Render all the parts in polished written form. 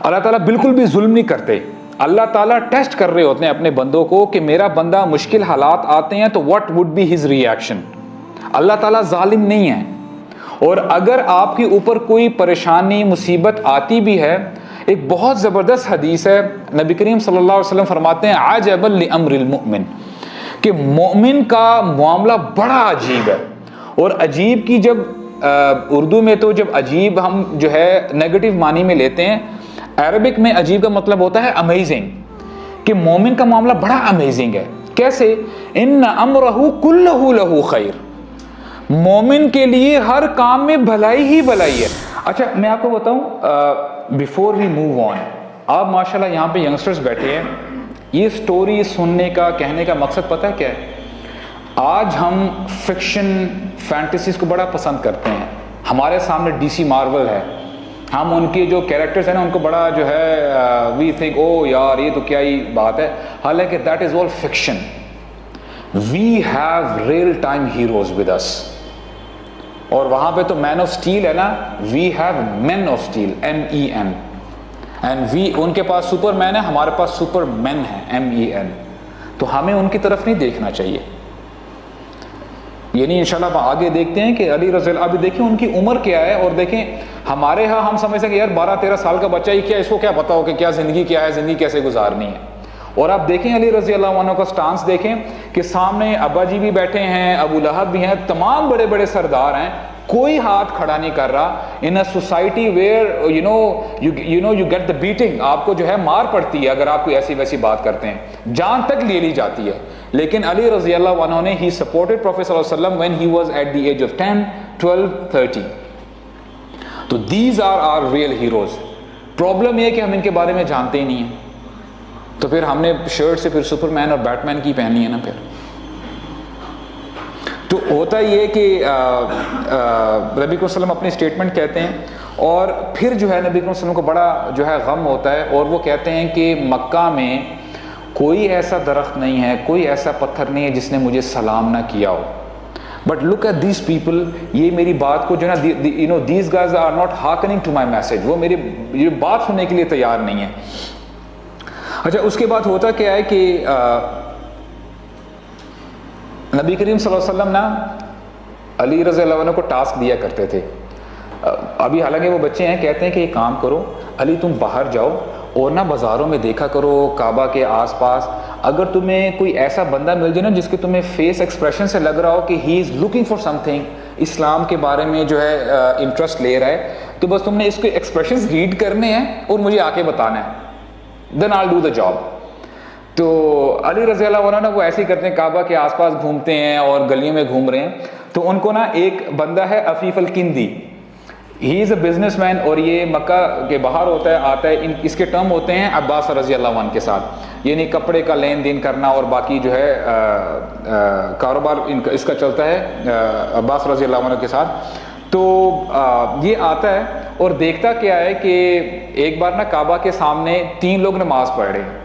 اللہ تعالیٰ بالکل بھی ظلم نہیں کرتے. اللہ تعالیٰ ٹیسٹ کر رہے ہوتے ہیں اپنے بندوں کو کہ میرا بندہ مشکل حالات آتے ہیں تو what would be his reaction. Allah تعالیٰ ظالم نہیں ہے. اور اگر آپ کے اوپر کوئی پریشانی مصیبت آتی بھی ہے, ایک بہت زبردست حدیث ہے, نبی کریم صلی اللہ علیہ وسلم فرماتے ہیں عجبا لامر المؤمن, کہ مومن کا معاملہ بڑا عجیب ہے. اور عجیب کی جب اردو میں تو جب عجیب ہم جو ہے نیگیٹو معنی میں لیتے ہیں, عربک میں عجیب کا مطلب ہوتا ہے امیزنگ, کہ مومن کا معاملہ بڑا امیزنگ ہے. کیسے؟ ان امرہ کلہ لہ خیر, مومن کے لیے ہر کام میں بھلائی ہی بھلائی ہے. اچھا میں آپ کو بتاؤں بیفور وی موو آن, آپ ماشاءاللہ یہاں پہ ینگسٹرز بیٹھے ہیں, یہ سٹوری سننے کا کہنے کا مقصد پتہ ہے کیا ہے؟ آج ہم فکشن فینٹیسیز کو بڑا پسند کرتے ہیں. ہمارے سامنے ڈی سی مارول ہے, ہم ان کے جو کیریکٹرز ہیں نا ان کو بڑا جو ہے وی تھنک او یار یہ تو کیا ہی بات ہے, حالانکہ that is all fiction. We have real time heroes with us. اور وہاں پہ تو مین آف اسٹیل ہے نا, we have man of steel MEN, and we, ان کے پاس سپر مین ہے, ہمارے پاس سپر مین ہے MEN. تو ہمیں ان کی طرف نہیں دیکھنا چاہیے. یعنی انشاءاللہ ہم آگے دیکھتے ہیں کہ علی رضی اللہ, ابھی دیکھیں ان کی عمر کیا ہے, اور دیکھیں ہمارے ہاں ہم سمجھتے ہیں کہ یار 12-13 سال کا بچہ ہی کیا, اس کو کیا پتا ہو کہ کیا زندگی کیا ہے, زندگی کیسے گزارنی ہے. اور آپ دیکھیں علی رضی اللہ عنہ کا سٹانس دیکھیں کہ سامنے ابا جی بھی بیٹھے ہیں, ابو لہب بھی ہیں, تمام بڑے بڑے سردار ہیں, کوئی ہاتھ کھڑا نہیں کر رہا. In a society where you get the beating, آپ کو جو ہے مار پڑتی ہے اگر آپ کوئی ایسی ویسی بات کرتے ہیں, جان تک لے لی جاتی ہے. لیکن علی رضی اللہ عنہ نے, ہی سپورٹڈ پروفیٹ صلی اللہ علیہ وسلم when he was at the age of 10, 12, 13. تو these are our real heroes. Problem یہ ہے کہ ہم ان کے بارے میں جانتے ہی نہیں ہیں, تو پھر ہم نے شرٹ سے پھر سپر مین اور بیٹ مین کی پہنی ہے نا. پھر تو ہوتا یہ کہ نبی کو وسلم اپنی اسٹیٹمنٹ کہتے ہیں, اور پھر جو ہے نبی کو وسلم کو بڑا جو ہے غم ہوتا ہے, اور وہ کہتے ہیں کہ مکہ میں کوئی ایسا درخت نہیں ہے, کوئی ایسا پتھر نہیں ہے جس نے مجھے سلام نہ کیا ہو. But look at these people, یہ میری بات کو جو ہے نا, these guys are not harkening to my message, وہ میری یہ بات سننے کے لیے تیار نہیں ہے. اچھا اس کے بعد ہوتا کیا ہے کہ نبی کریم صلی اللہ علیہ وسلم نا علی رضی اللہ عنہ کو ٹاسک دیا کرتے تھے. ابھی حالانکہ وہ بچے ہیں, کہتے ہیں کہ یہ کام کرو علی, تم باہر جاؤ اور نا بازاروں میں دیکھا کرو کعبہ کے آس پاس, اگر تمہیں کوئی ایسا بندہ مل جائے نا جس کے تمہیں فیس ایکسپریشن سے لگ رہا ہو کہ he is looking for something, اسلام کے بارے میں جو ہے انٹرسٹ لے رہا ہے, تو بس تم نے اس کے ایکسپریشنز ریڈ کرنے ہیں اور مجھے آ کے بتانا ہے, دین آئی ول ڈو دا جاب. تو علی رضی اللہ عنہ وہ ایسے ہی کرتے ہیں, کعبہ کے آس پاس گھومتے ہیں اور گلیوں میں گھوم رہے ہیں. تو ان کو نا ایک بندہ ہے Afif Al-Kindi, he is a business man, اور یہ مکہ کے باہر ہوتا ہے, آتا ہے, اس کے ٹرم ہوتے ہیں عباس رضی اللہ عنہ کے ساتھ, یعنی کپڑے کا لین دین کرنا اور باقی جو ہے کاروبار اس کا چلتا ہے عباس رضی اللہ عنہ کے ساتھ. تو یہ آتا ہے اور دیکھتا کیا ہے کہ ایک بار نا کعبہ کے سامنے 3 لوگ نماز پڑھ رہے ہیں.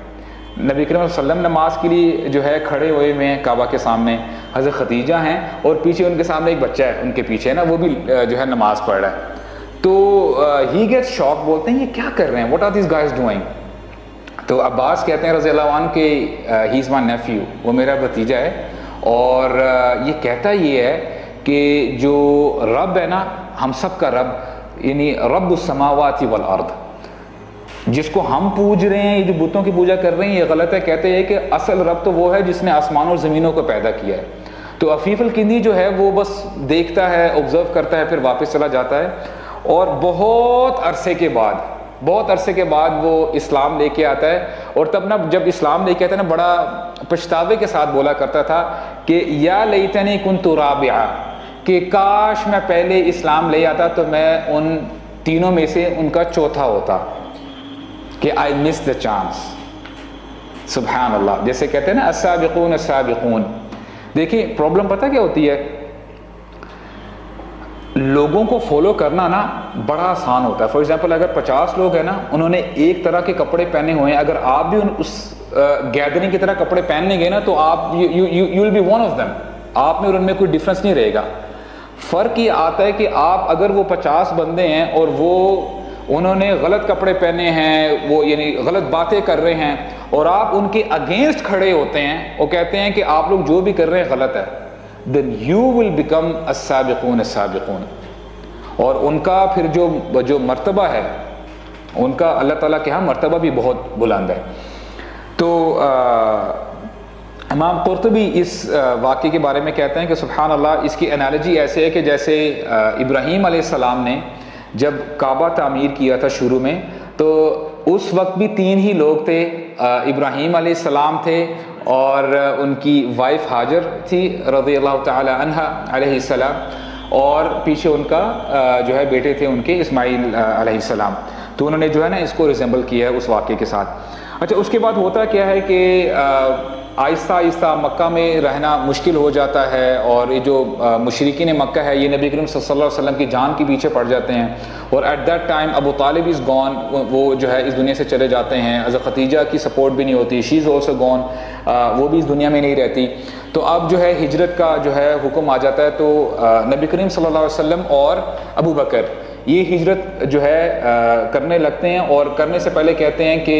نبی کریم صلی اللہ علیہ وسلم نماز کے لیے جو ہے کھڑے ہوئے میں کعبہ کے سامنے, حضرت خدیجہ ہیں, اور پیچھے ان کے سامنے ایک بچہ ہے ان کے پیچھے نا, وہ بھی جو ہے نماز پڑھ رہا ہے. تو ہی گیٹس شاک, بولتے ہیں یہ کیا کر رہے ہیں, what are these guys doing. تو عباس کہتے ہیں رضی اللہ عنہ کہ ہی از مائی نیفیو, وہ میرا بھتیجا ہے, اور یہ کہتا یہ ہے کہ جو رب ہے نا ہم سب کا رب, یعنی رب السماوات والارض, جس کو ہم پوج رہے ہیں, یہ جو بتوں کی پوجا کر رہے ہیں یہ غلط ہے. کہتے ہیں کہ اصل رب تو وہ ہے جس نے آسمان اور زمینوں کو پیدا کیا ہے. تو عفیف الکندی جو ہے وہ بس دیکھتا ہے, آبزرو کرتا ہے, پھر واپس چلا جاتا ہے, اور بہت عرصے کے بعد وہ اسلام لے کے آتا ہے. اور تب نا جب اسلام لے کے آتا ہے نا بڑا پچھتاوے کے ساتھ بولا کرتا تھا کہ یا لیتنی کنت رابعا, کہ کاش میں پہلے اسلام لے آتا تو میں ان تینوں میں سے ان کا چوتھا ہوتا, کہ I missed the chance. سبحان اللہ, جیسے کہتے ہیں نا السابقون السابقون. دیکھیں پرابلم پتہ کیا ہوتی ہے, لوگوں کو فالو کرنا نا بڑا آسان ہوتا ہے. فار ایگزامپل اگر 50 لوگ ہیں نا, انہوں نے ایک طرح کے کپڑے پہنے ہوئے ہیں, اگر آپ بھی اس گیدرنگ کی طرح کپڑے پہنیں گے نا تو آپ you will be one of them, آپ میں اور ان میں کوئی ڈفرنس نہیں رہے گا. فرق یہ آتا ہے کہ آپ اگر وہ 50 بندے ہیں اور وہ انہوں نے غلط کپڑے پہنے ہیں، وہ یعنی غلط باتیں کر رہے ہیں، اور آپ ان کے اگینسٹ کھڑے ہوتے ہیں اور کہتے ہیں کہ آپ لوگ جو بھی کر رہے ہیں غلط ہے، then you will become السابقون السابقون. اور ان کا پھر جو مرتبہ ہے ان کا اللہ تعالیٰ کے ہاں مرتبہ بھی بہت بلند ہے. تو امام قرطبی اس واقعے کے بارے میں کہتے ہیں کہ سبحان اللہ، اس کی انالوجی ایسے ہے کہ جیسے ابراہیم علیہ السلام نے جب کعبہ تعمیر کیا تھا شروع میں، تو اس وقت بھی 3 ہی لوگ تھے، ابراہیم علیہ السلام تھے اور ان کی وائف ہاجر تھی رضی اللہ تعالی عنہا علیہ السلام، اور پیچھے ان کا جو ہے بیٹے تھے ان کے اسماعیل علیہ السلام. تو انہوں نے جو ہے نا اس کو ریزمبل کیا ہے اس واقعے کے ساتھ. اچھا، اس کے بعد ہوتا کیا ہے کہ آہستہ آہستہ مکہ میں رہنا مشکل ہو جاتا ہے، اور یہ جو مشرکین مکہ ہے یہ نبی کریم صلی اللہ علیہ وسلم کی جان کے پیچھے پڑ جاتے ہیں، اور ایٹ دیٹ ٹائم ابو طالب از گون، وہ جو ہے اس دنیا سے چلے جاتے ہیں. حضرت خدیجہ کی سپورٹ بھی نہیں ہوتی، شی از آلسو گون، وہ بھی اس دنیا میں نہیں رہتی. تو اب جو ہے ہجرت کا جو ہے حکم آ جاتا ہے. تو نبی کریم صلی اللہ علیہ وسلم اور ابو بکر یہ ہجرت جو ہے کرنے لگتے ہیں، اور کرنے سے پہلے کہتے ہیں کہ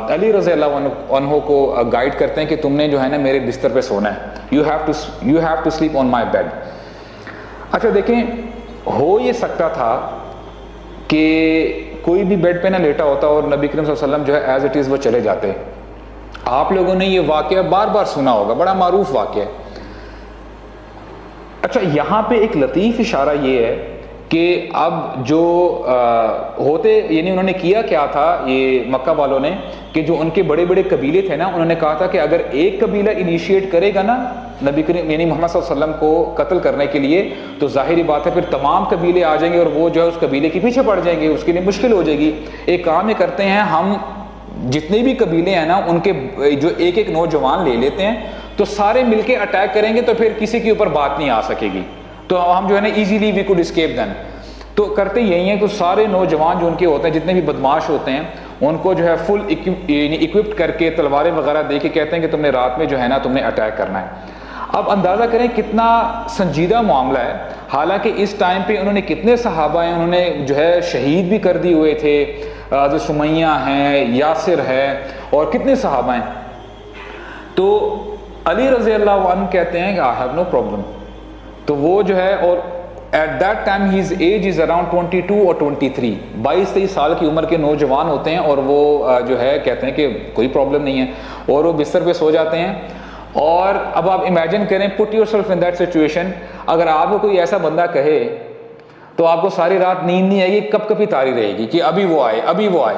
علی رضی اللہ عنہ کو گائیڈ کرتے ہیں کہ تم نے جو ہے نا میرے بستر پہ سونا ہے، you have to sleep on my bed. اچھا دیکھیں، ہو یہ سکتا تھا کہ کوئی بھی بیڈ پہ نہ لیٹا ہوتا اور نبی کریم صلی اللہ علیہ وسلم جو ہے ایز اٹ از وہ چلے جاتے. آپ لوگوں نے یہ واقعہ بار بار سنا ہوگا، بڑا معروف واقعہ ہے. اچھا، یہاں پہ ایک لطیف اشارہ یہ ہے کہ اب جو ہوتے، یعنی انہوں نے کیا کیا تھا یہ مکہ والوں نے، کہ جو ان کے بڑے بڑے قبیلے تھے نا، انہوں نے کہا تھا کہ اگر ایک قبیلہ انیشیٹ کرے گا نا نبی کریم یعنی محمد صلی اللہ علیہ وسلم کو قتل کرنے کے لیے، تو ظاہری بات ہے پھر تمام قبیلے آ جائیں گے اور وہ جو ہے اس قبیلے کے پیچھے پڑ جائیں گے، اس کے لیے مشکل ہو جائے گی. ایک کام یہ کرتے ہیں، ہم جتنے بھی قبیلے ہیں نا ان کے جو ایک ایک نوجوان لے لیتے ہیں، تو سارے مل کے اٹیک کریں گے تو پھر کسی کے اوپر بات نہیں آ سکے گی، تو ہم جو ہے نا ایزیلی وی کوڈ اسکیپ دین. تو کرتے یہی ہیں کہ سارے نوجوان جو ان کے ہوتے ہیں، جتنے بھی بدماش ہوتے ہیں، ان کو جو ہے فل اکوپڈ کر کے تلواریں وغیرہ دے کے کہتے ہیں کہ تم نے رات میں جو ہے نا تم نے اٹیک کرنا ہے. اب اندازہ کریں کتنا سنجیدہ معاملہ ہے. حالانکہ اس ٹائم پہ انہوں نے کتنے صحابہ ہیں انہوں نے جو ہے شہید بھی کر دی ہوئے تھے، حضرت سمیہ ہیں، یاسر ہے، اور کتنے صحابہ ہیں. تو علی رضی اللہ عنہ کہتے ہیں کہ آئی ہیو نو پرابلم. تو وہ جو ہے، اور at that time his age is around 22 اور 23، 22-23 سال کی عمر کے نوجوان ہوتے ہیں، اور وہ جو ہے کہتے ہیں کہ کوئی پرابلم نہیں ہے، اور وہ بستر پہ سو جاتے ہیں. اور اب آپ امیجن کریں، put your self in that situation, اگر آپ کو کوئی ایسا بندہ کہے تو آپ کو ساری رات نیند نہیں آئے گی، کب کبھی تاری رہے گی کہ ابھی وہ آئے ابھی وہ آئے.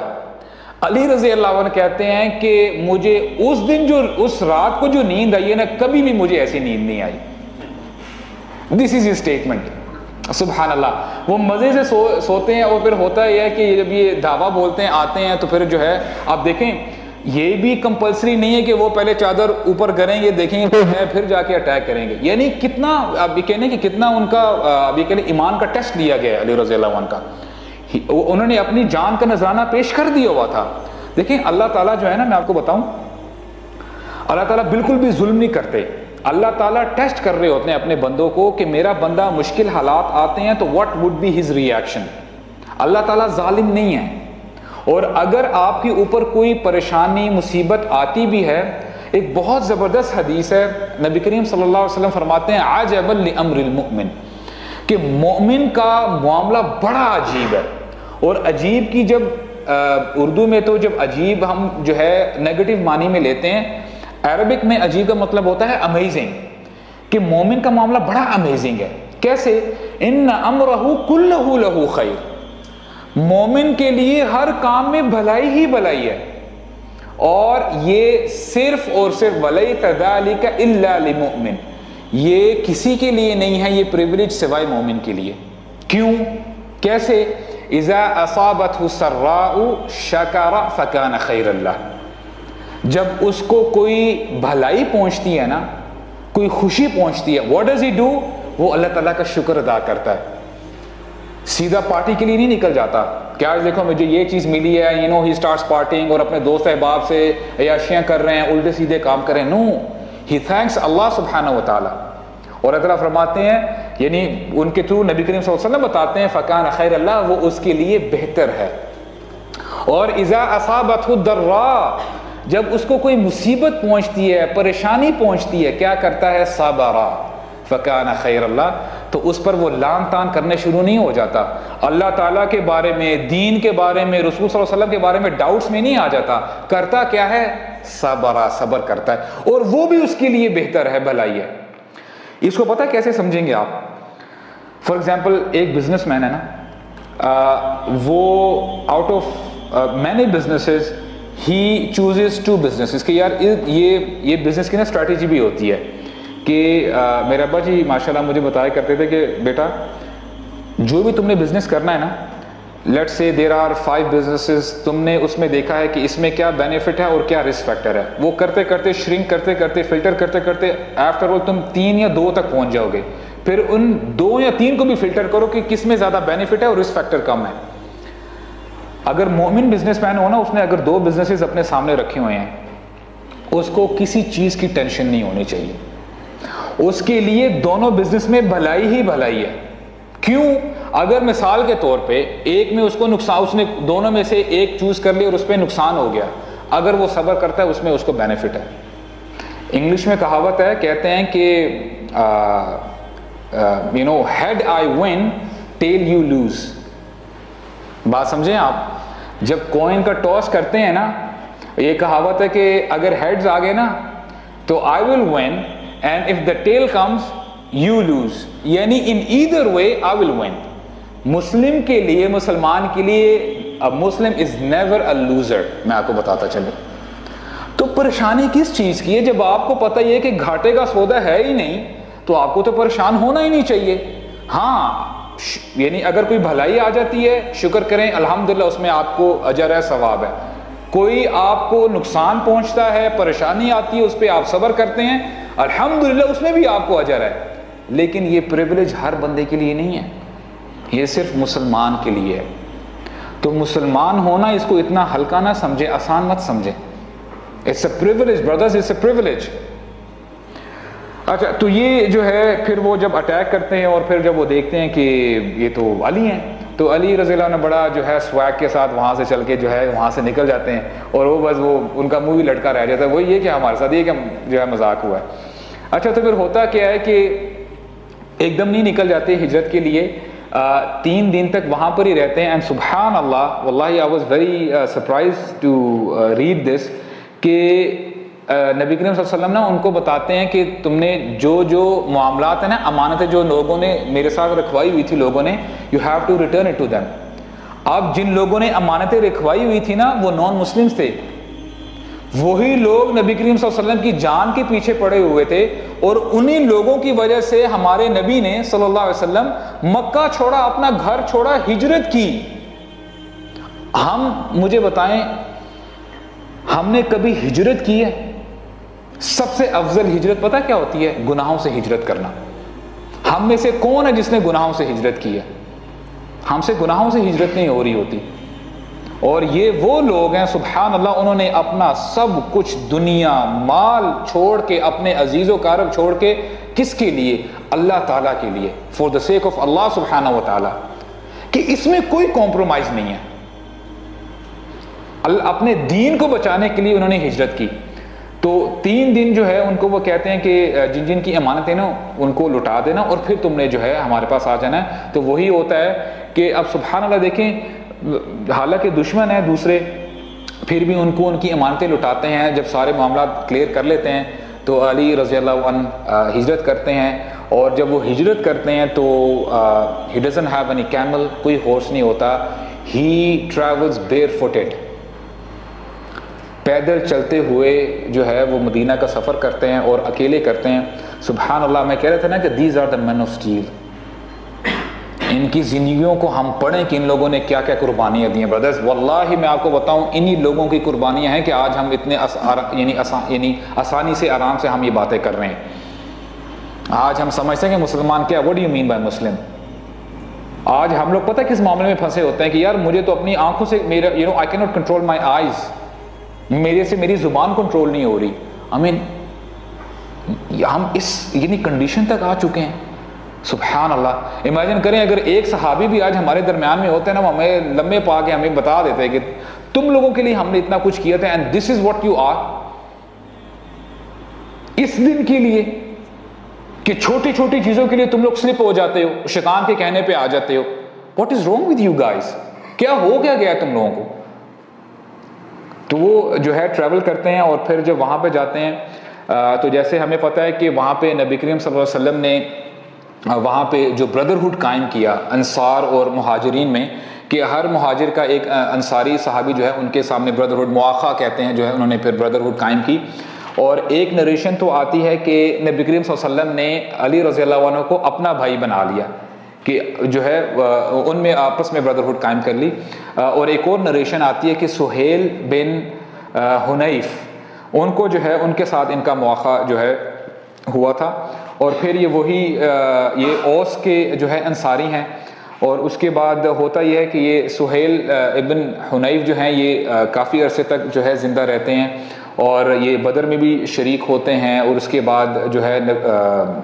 علی رضی اللہ عنہ کہتے ہیں کہ مجھے اس دن اس رات کو جو نیند آئی ہے نا، کبھی بھی مجھے ایسی نیند نہیں آئی. دس از ہز اسٹیٹمنٹ. سبحان اللہ. وہ مزے سے سوتے ہیں، اور پھر ہوتا یہ ہے کہ جب یہ دعویٰ بولتے ہیں آتے ہیں تو پھر جو ہے آپ دیکھیں، یہ بھی کمپلسری نہیں ہے کہ وہ پہلے چادر اوپر کریں گے، دیکھیں گے کوئی ہے، پھر جا کے اٹیک کریں گے. یعنی کتنا اب یہ کہنے کہ کتنا ان کا اب یہ کہنے ایمان کا ٹیسٹ لیا گیا علی رضی اللہ عنہ کا. انہوں نے اپنی جان کا نذرانہ پیش کر دیا ہوا تھا. دیکھیں اللہ تعالیٰ جو ہے نا، میں آپ کو بتاؤں، اللہ تعالیٰ بالکل بھی ظلم نہیں کرتے. اللہ تعالیٰ ٹیسٹ کر رہے ہوتے ہیں اپنے بندوں کو کہ میرا بندہ مشکل حالات آتے ہیں تو what would be his reaction. Allah تعالیٰ ظالم نہیں ہے. اور اگر آپ کے اوپر کوئی پریشانی مصیبت آتی بھی ہے، ایک بہت زبردست حدیث ہے، نبی کریم صلی اللہ علیہ وسلم فرماتے ہیں عجبا لامر المؤمن، کہ مومن کا معاملہ بڑا عجیب ہے. اور عجیب کی جب اردو میں تو جب عجیب ہم جو ہے نیگیٹو معنی میں لیتے ہیں، عربک میں عجیب کا مطلب ہوتا ہے امیزنگ، کہ مومن کا معاملہ بڑا امیزنگ ہے. کیسے؟ ان امرہ کلہ لہ خیر، مومن کے لیے ہر کام میں بھلائی ہی بھلائی ہے. اور یہ صرف اور صرف ولیس ذلک الا للمؤمن، یہ کسی کے لیے نہیں ہے یہ پریویلیج سوائے مومن کے لیے. کیوں؟ کیسے؟ اذا اصابته السراء شکر فکان خیر اللہ، جب اس کو کوئی بھلائی پہنچتی ہے نا، کوئی خوشی پہنچتی ہے، what does he do؟ وہ اللہ تعالیٰ کا شکر ادا کرتا ہے. سیدھا پارٹی کے لیے نہیں نکل جاتا کہ آج دیکھو مجھے یہ چیز ملی ہے، he starts partying اور اپنے دوست احباب سے عیاشیاں کر رہے ہیں، الٹے سیدھے کام کر رہے ہیں. No, he thanks اللہ سبحانہ و تعالیٰ. اور اللہ تعالیٰ فرماتے ہیں یعنی ان کے تھرو نبی کریم صلی اللہ علیہ وسلم بتاتے ہیں فکان خیر اللہ، وہ اس کے لیے بہتر ہے. اور اذا اصابتہ الضراء، جب اس کو کوئی مصیبت پہنچتی ہے، پریشانی پہنچتی ہے، کیا کرتا ہے؟ صبر فکان خیر اللہ، تو اس پر وہ لان تان کرنے شروع نہیں ہو جاتا، اللہ تعالیٰ کے بارے میں، دین کے بارے میں، رسول صلی اللہ علیہ وسلم کے بارے میں ڈاؤٹس میں نہیں آ جاتا. کرتا کیا ہے؟ صبر کرتا ہے، اور وہ بھی اس کے لیے بہتر ہے، بھلائی ہے. اس کو پتہ کیسے سمجھیں گے آپ؟ فار ایگزامپل ایک بزنس مین ہے نا، وہ آؤٹ آف مینی بزنسز ہی چوزز ٹو بزنسز، کہ یار یہ بزنس کی نا اسٹریٹجی بھی ہوتی ہے کہ میرے ابا جی ماشاءاللہ مجھے بتایا کرتے تھے کہ بیٹا جو بھی تم نے بزنس کرنا ہے نا، let's say there are 5 businesses, تم نے اس میں دیکھا ہے کہ اس میں کیا بینیفٹ ہے اور کیا رسک فیکٹر ہے، وہ کرتے کرتے شرنک کرتے کرتے فلٹر کرتے کرتے آفٹر آل تم 3 یا 2 تک پہنچ جاؤ گے. پھر ان 2 یا 3 کو بھی فلٹر کرو کہ کس میں زیادہ بینیفٹ ہے اور رسک فیکٹر کم ہے. اگر مومن بزنس مین ہو نا، اس نے اگر 2 بزنسز اپنے سامنے رکھے ہوئے ہیں، اس کو کسی چیز کی ٹینشن نہیں ہونی چاہیے. اس کے لیے دونوں بزنس میں بھلائی ہی بھلائی ہے. کیوں؟ اگر مثال کے طور پہ ایک میں اس کو نقصان، اس نے دونوں میں سے ایک چوز کر لیا اور اس پہ نقصان ہو گیا، اگر وہ صبر کرتا ہے اس میں اس کو بینیفٹ ہے. انگلش میں کہاوت ہے، کہتے ہیں کہ you know head I win tail you lose. بات سمجھیں آپ؟ جب کوئن کا ٹاس کرتے ہیں نا، یہ کہاوت ہے کہ اگر ہیڈز آ گئے نا تو I will win and if the tail comes you lose, یعنی in either way I will one. مسلم کے لیے، مسلمان کے لیے مسلم از نیور اے لوزر. میں آپ کو بتاتا چلوں تو پریشانی کس چیز کی ہے؟ جب آپ کو پتہ یہ کہ گھاٹے کا سودا ہے ہی نہیں تو آپ کو تو پریشان ہونا ہی نہیں چاہیے. ہاں یعنی اگر کوئی بھلائی آ جاتی ہے شکر کریں، الحمدللہ اس میں آپ کو اجر ہے، ثواب ہے. کوئی آپ کو نقصان پہنچتا ہے، پریشانی آتی ہے، اس پہ آپ صبر کرتے ہیں، الحمدللہ اس میں بھی آپ کو اجر ہے. لیکن یہ پریویلیج ہر بندے کے لیے نہیں ہے، یہ صرف مسلمان کے لیے ہے. تو مسلمان ہونا اس کو اتنا ہلکا نہ سمجھے، آسان مت سمجھے. It's a privilege brothers, it's a privilege. اچھا تو یہ جو ہے پھر وہ جب اٹیک کرتے ہیں اور پھر جب وہ دیکھتے ہیں کہ یہ تو علی ہیں، تو علی رضی اللہ عنہ بڑا جو ہے سویگ کے ساتھ وہاں سے چل کے جو ہے وہاں سے نکل جاتے ہیں، اور وہ بس وہ ان کا منہ بھی لٹکا رہ جاتا ہے، وہ یہ کہ ہمارے ساتھ یہ کہ جو ہے مذاق ہوا ہے. اچھا تو پھر ہوتا کیا ہے کہ ایک دم نہیں نکل جاتے ہجرت کے لیے، 3 دن تک وہاں پر ہی رہتے ہیں. اینڈ سبحان اللہ، واللہ I was very surprise to read this, کہ نبی کریم صلی اللہ علیہ وسلم نا ان کو بتاتے ہیں کہ تم نے جو معاملات ہیں نا، امانتیں جو لوگوں نے میرے ساتھ رکھوائی ہوئی تھی لوگوں نے، you have to return it to them. اب جن لوگوں نے امانتیں رکھوائی ہوئی تھی نا وہ نان مسلمس تھے، وہی لوگ نبی کریم صلی اللہ علیہ وسلم کی جان کے پیچھے پڑے ہوئے تھے، اور انہی لوگوں کی وجہ سے ہمارے نبی نے صلی اللہ علیہ وسلم مکہ چھوڑا، اپنا گھر چھوڑا، ہجرت کی. مجھے بتائیں ہم نے کبھی ہجرت کی ہے؟ سب سے افضل ہجرت پتہ کیا ہوتی ہے؟ گناہوں سے ہجرت کرنا. ہم میں سے کون ہے جس نے گناہوں سے ہجرت کی ہے؟ ہم سے گناہوں سے ہجرت نہیں ہو رہی ہوتی. اور یہ وہ لوگ ہیں سبحان اللہ، انہوں نے اپنا سب کچھ، دنیا مال چھوڑ کے، اپنے عزیز و اقارب چھوڑ کے، کس کے لیے؟ اللہ تعالیٰ کے لیے، فور دا سیک آف اللہ سبحانہ و تعالیٰ، کہ اس میں کوئی کمپرومائز نہیں ہے. اپنے دین کو بچانے کے لیے انہوں نے ہجرت کی. تو 3 دن جو ہے ان کو وہ کہتے ہیں کہ جن کی امانتیں نا ان کو لٹا دینا، اور پھر تم نے جو ہے ہمارے پاس آ جانا ہے. تو وہی ہوتا ہے کہ اب سبحان اللہ دیکھیں، حالانکہ دشمن ہیں دوسرے، پھر بھی ان کو ان کی امانتیں لٹاتے ہیں. جب سارے معاملات کلیئر کر لیتے ہیں تو علی رضی اللہ عنہ ہجرت کرتے ہیں. اور جب وہ ہجرت کرتے ہیں تو he doesn't have any camel, کوئی ہارس نہیں ہوتا. ہی ٹریولز بیئر فوٹڈ، پیدل چلتے ہوئے جو ہے وہ مدینہ کا سفر کرتے ہیں اور اکیلے کرتے ہیں. سبحان اللہ، میں کہہ رہا تھا نا کہ these are the man of steel. ان کی زندگیوں کو ہم پڑھیں کہ ان لوگوں نے کیا کیا قربانیاں دی ہیں. بردرز واللہ میں آپ کو بتاؤں، انہی لوگوں کی قربانیاں ہیں کہ آج ہم اتنے یعنی آسانی سے، آرام سے ہم یہ باتیں کر رہے ہیں. آج ہم سمجھتے ہیں کہ مسلمان کیا، what do you mean by مسلم؟ آج ہم لوگ پتہ کس معاملے میں پھنسے ہوتے ہیں کہ یار مجھے تو اپنی آنکھوں سے میرا I cannot control my eyes، میرے سے میری زبان کنٹرول نہیں ہو رہی. ہم اس یعنی کنڈیشن تک آ چکے ہیں سبحان اللہ. امیجن کریں اگر ایک صحابی بھی آج ہمارے درمیان میں ہوتے ہیں نا, وہ ہمیں لمحے پا کے ہمیں بتا دیتے ہیں کہ تم لوگوں کے لیے ہم نے اتنا کچھ کیا تھا, and this is what you are. اس دن کے لیے کہ چھوٹی چھوٹی چیزوں کے لیے تم لوگ سلپ ہو جاتے ہو, شیطان کے کہنے پہ آ جاتے ہو. What is wrong with you guys? کیا ہو کیا گیا تم لوگوں کو؟ تو وہ جو ہے ٹریول کرتے ہیں, اور پھر جب وہاں پہ جاتے ہیں تو جیسے ہمیں پتہ ہے کہ وہاں پہ نبی کریم صلی اللہ علیہ وسلم نے وہاں پہ جو بردرہڈ قائم کیا انصار اور مہاجرین میں, کہ ہر مہاجر کا ایک انصاری صحابی جو ہے ان کے سامنے بردرہڈ مواخا کہتے ہیں جو ہے, انہوں نے پھر بردرہڈ قائم کی. اور ایک نریشن تو آتی ہے کہ نبی کریم صلی اللہ علیہ وسلم نے علی رضی اللہ عنہ کو اپنا بھائی بنا لیا, کہ جو ہے ان میں آپس میں بردرہڈ قائم کر لی. اور ایک اور نریشن آتی ہے کہ سہیل بن حنیف, ان کو جو ہے ان کے ساتھ ان کا مواخا جو ہے ہوا تھا. اور پھر یہ وہی یہ اوس کے جو ہے انصاری ہیں. اور اس کے بعد ہوتا یہ ہے کہ یہ سہیل ابن حنیف جو ہیں یہ کافی عرصے تک جو ہے زندہ رہتے ہیں, اور یہ بدر میں بھی شریک ہوتے ہیں. اور اس کے بعد جو ہے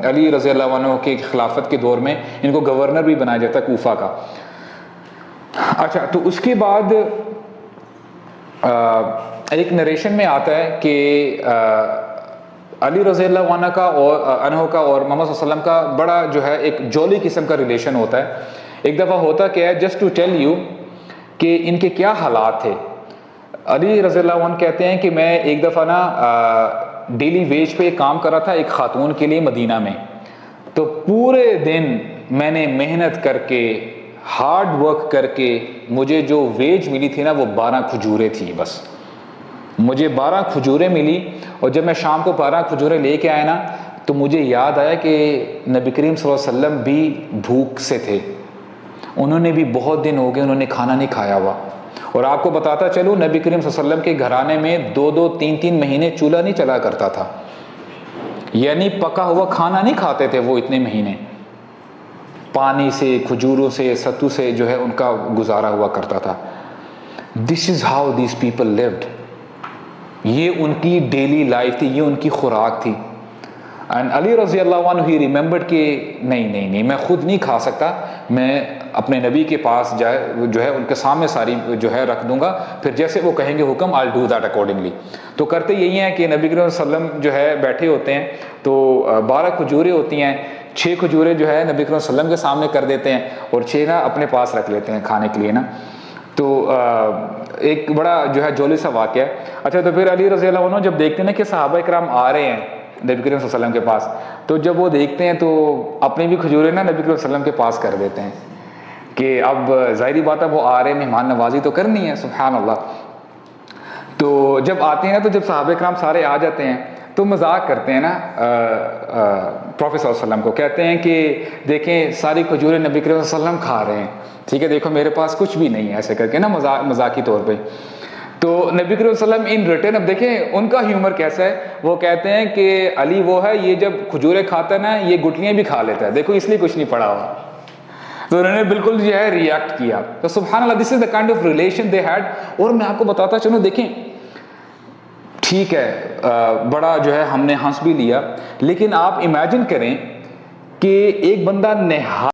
علی رضی اللہ عنہ کے خلافت کے دور میں ان کو گورنر بھی بنایا جاتا ہے کوفہ کا. اچھا, تو اس کے بعد ایک نریشن میں آتا ہے کہ علی رضی اللہ عنہ کا اور محمد صلی اللہ علیہ وسلم کا بڑا جو ہے ایک جولی قسم کا ریلیشن ہوتا ہے. ایک دفعہ ہوتا کیا ہے, جسٹ ٹو ٹیل یو کہ ان کے کیا حالات تھے. علی رضی اللہ عنہ کہتے ہیں کہ میں ایک دفعہ نا ڈیلی ویج پہ کام کر رہا تھا ایک خاتون کے لیے مدینہ میں. تو پورے دن میں نے محنت کر کے ہارڈ ورک کر کے مجھے جو ویج ملی تھی نا وہ 12 کھجوریں تھی. بس مجھے 12 کھجوریں ملی. اور جب میں شام کو 12 کھجوریں لے کے آیا نا تو مجھے یاد آیا کہ نبی کریم صلی اللہ علیہ وسلم بھی بھوک سے تھے, انہوں نے بھی بہت دن ہو گئے انہوں نے کھانا نہیں کھایا ہوا. اور آپ کو بتاتا چلوں نبی کریم صلی اللہ علیہ وسلم کے گھرانے میں 2-2 3-3 مہینے چولہا نہیں چلا کرتا تھا, یعنی پکا ہوا کھانا نہیں کھاتے تھے وہ اتنے مہینے. پانی سے, کھجوروں سے, ستو سے جو ہے ان کا گزارا ہوا کرتا تھا. This is how these people lived. یہ ان کی ڈیلی لائف تھی, یہ ان کی خوراک تھی. اینڈ علی رضی اللہ عنہ ہی ریممبرڈ کہ نہیں میں خود نہیں کھا سکتا, میں اپنے نبی کے پاس جو ہے ان کے سامنے ساری جو ہے رکھ دوں گا, پھر جیسے وہ کہیں گے حکم I'll do that accordingly. تو کرتے یہی ہیں کہ نبی کریم صلی اللہ علیہ وسلم جو ہے بیٹھے ہوتے ہیں تو 12 کھجوریں ہوتی ہیں, 6 کھجوریں جو ہے نبی کریم صلی اللہ علیہ وسلم کے سامنے کر دیتے ہیں اور 6 نا اپنے پاس رکھ لیتے ہیں کھانے کے لیے نا. تو ایک بڑا جو ہے جولی سا واقعہ ہے. اچھا, تو پھر علی رضی اللہ عنہ جب دیکھتے ہیں نا کہ صحابہ کرام آ رہے ہیں نبی کریم صلی اللہ علیہ وسلم کے پاس, تو جب وہ دیکھتے ہیں تو اپنی بھی کھجوریں نا نبی کریم صلی اللہ علیہ وسلم کے پاس کر دیتے ہیں کہ اب ظاہری بات ہے وہ آ رہے ہیں, مہمان نوازی تو کرنی ہے. سبحان اللہ. تو جب آتے ہیں نا تو جب صحابہ کرام سارے آ جاتے ہیں تو مذاق کرتے ہیں نا پروفیٹ صلی اللہ علیہ وسلم کو, کہتے ہیں کہ دیکھیں ساری کھجوریں نبی کریم صلی اللہ علیہ وسلم کھا رہے ہیں, ٹھیک ہے, دیکھو میرے پاس کچھ بھی نہیں ہے, ایسے کر کے نا مذاقی طور پہ. تو نبی کریم صلی اللہ علیہ وسلم ان ریٹرن, اب دیکھیں ان کا ہیومر کیسا ہے, وہ کہتے ہیں کہ علی وہ ہے یہ جب کھجوریں کھاتا ہے نا یہ گٹلیاں بھی کھا لیتا ہے, دیکھو اس لیے کچھ نہیں پڑا ہوا. تو انہوں نے بالکل جو ہے ریئیکٹ کیا. تو سبحان اللہ, this is the kind of relation they had. اور میں آپ کو بتاتا چلوں, دیکھیں ٹھیک ہے بڑا جو ہے ہم نے ہنس بھی لیا, لیکن آپ امیجن کریں کہ ایک بندہ